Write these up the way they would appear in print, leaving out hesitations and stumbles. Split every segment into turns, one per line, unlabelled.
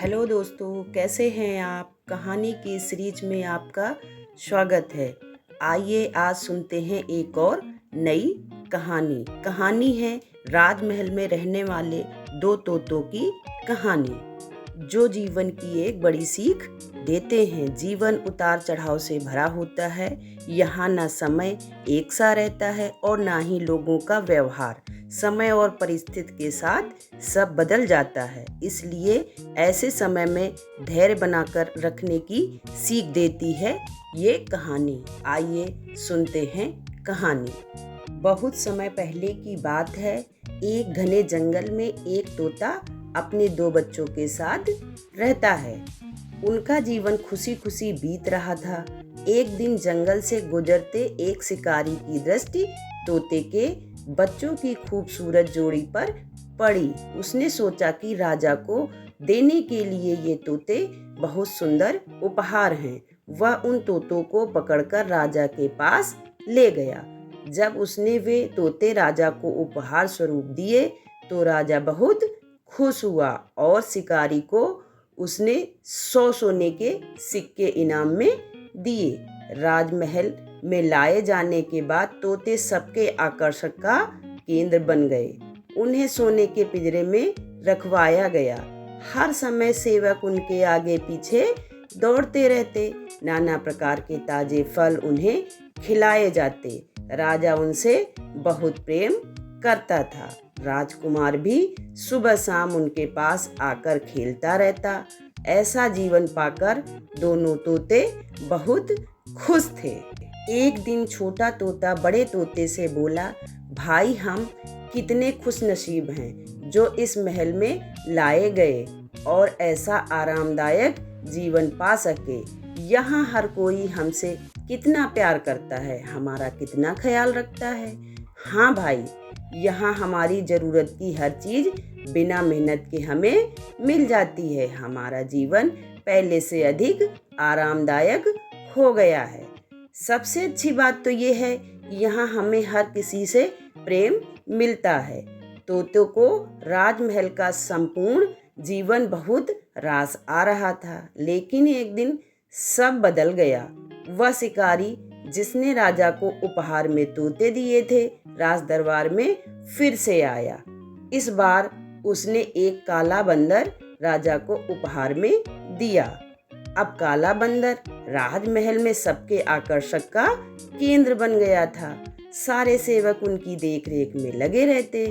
Hello दोस्तों, कैसे हैं आप? कहानी की सीरीज में आपका स्वागत है। आइए आज सुनते हैं एक और नई कहानी। कहानी है राजमहल में रहने वाले दो तोतों की कहानी, जो जीवन की एक बड़ी सीख देते हैं। जीवन उतार चढ़ाव से भरा होता है। यहाँ ना समय एक सा रहता है और ना ही लोगों का व्यवहार। समय और परिस्थिति के साथ सब बदल जाता है। इसलिए ऐसे समय में धैर्य बनाकर रखने की सीख देती है ये कहानी। आइए सुनते हैं कहानी। बहुत समय पहले की बात है। एक घने जंगल में एक तोता अपने दो बच्चों के साथ रहता है। उनका जीवन खुशी खुशी बीत रहा था। एक दिन जंगल से गुजरते एक शिकारी की दृष्टि तोते के बच्चों की खूबसूरत जोड़ी पर पड़ी। उसने सोचा कि राजा को देने के लिए ये तोते बहुत सुंदर उपहार हैं। वह उन तोतों को पकड़कर राजा के पास ले गया। जब उसने वे तोते राजा को उपहार स्वरूप दिए तो राजा बहुत खुश हुआ और शिकारी को उसने 100 सोने के सिक्के इनाम में दिए। राजमहल में लाए जाने के बाद तोते सबके आकर्षण का केंद्र बन गए। उन्हें सोने के पिंजरे में रखवाया गया। हर समय सेवक उनके आगे पीछे दौड़ते रहते। नाना प्रकार के ताजे फल उन्हें खिलाए जाते। राजा उनसे बहुत प्रेम करता था। राजकुमार भी सुबह शाम उनके पास आकर खेलता रहता। ऐसा जीवन पाकर दोनों तोते बहुत खुश थे। एक दिन छोटा तोता बड़े तोते से बोला, भाई हम कितने खुश नसीब हैं जो इस महल में लाए गए और ऐसा आरामदायक जीवन पा सके। यहाँ हर कोई हमसे कितना प्यार करता है, हमारा कितना ख्याल रखता है। हाँ भाई, यहाँ हमारी ज़रूरत की हर चीज़ बिना मेहनत के हमें मिल जाती है। हमारा जीवन पहले से अधिक आरामदायक हो गया है। सबसे अच्छी बात तो ये है कि यहाँ हमें हर किसी से प्रेम मिलता है। तोतों को राजमहल का संपूर्ण जीवन बहुत रास आ रहा था। लेकिन एक दिन सब बदल गया। वह शिकारी जिसने राजा को उपहार में तोते दिए थे, राज दरबार में फिर से आया। इस बार उसने एक काला बंदर राजा को उपहार में दिया। अब काला बंदर राजमहल में सबके आकर्षण का केंद्र बन गया था। सारे सेवक उनकी देखरेख में लगे रहते।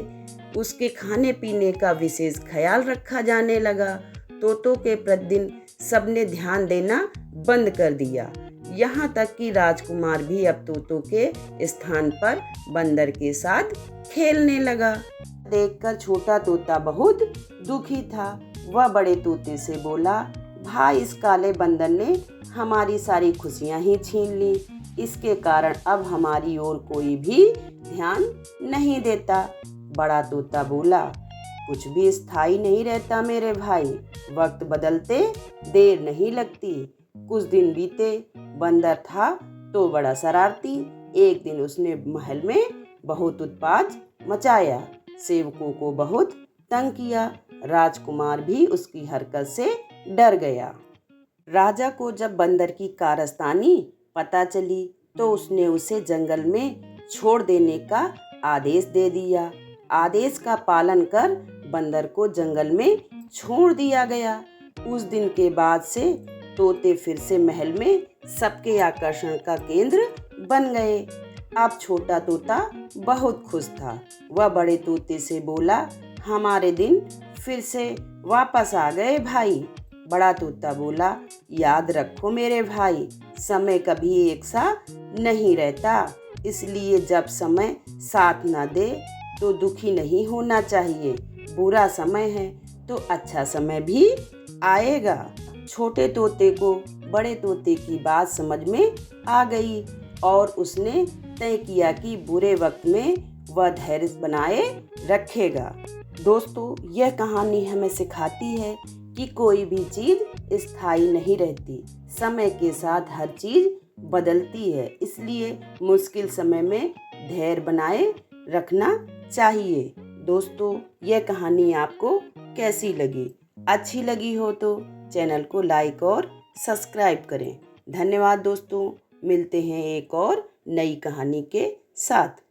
उसके खाने पीने का विशेष ख्याल रखा जाने लगा। तोतों के प्रतिदिन सबने ध्यान देना बंद कर दिया। यहाँ तक कि राजकुमार भी अब तोतों के स्थान पर बंदर के साथ खेलने लगा। देखकर छोटा तोता बहुत दुखी था। वह बड़े तोते से बोला, भाई इस काले बंदर ने हमारी सारी खुशियाँ ही छीन ली। इसके कारण अब हमारी ओर कोई भी ध्यान नहीं देता। बड़ा तोता बोला, कुछ भी स्थायी नहीं रहता मेरे भाई। वक्त बदलते देर नहीं लगती। कुछ दिन बीते। बंदर था तो बड़ा शरारती। एक दिन उसने महल में बहुत उत्पात मचाया। सेवकों को बहुत तंग किया। राजकुमार भी उसकी हरकत से डर गया। राजा को जब बंदर की कारस्तानी पता चली तो उसने उसे जंगल में छोड़ देने का आदेश दे दिया। आदेश का पालन कर बंदर को जंगल में छोड़ दिया गया। उस दिन के बाद से तोते फिर से महल में सबके आकर्षण का केंद्र बन गए। अब छोटा तोता बहुत खुश था। वह बड़े तोते से बोला, हमारे दिन फिर से वापस आ गए भाई। बड़ा तोता बोला, याद रखो मेरे भाई, समय कभी एक सा नहीं रहता। इसलिए जब समय साथ ना दे तो दुखी नहीं होना चाहिए। बुरा समय है तो अच्छा समय भी आएगा। छोटे तोते को बड़े तोते की बात समझ में आ गई और उसने तय किया कि बुरे वक्त में वह धैर्य बनाए रखेगा। दोस्तों, यह कहानी हमें सिखाती है कि कोई भी चीज़ स्थायी नहीं रहती। समय के साथ हर चीज़ बदलती है। इसलिए मुश्किल समय में धैर्य बनाए रखना चाहिए। दोस्तों, यह कहानी आपको कैसी लगी? अच्छी लगी हो तो चैनल को लाइक और सब्सक्राइब करें। धन्यवाद दोस्तों, मिलते हैं एक और नई कहानी के साथ।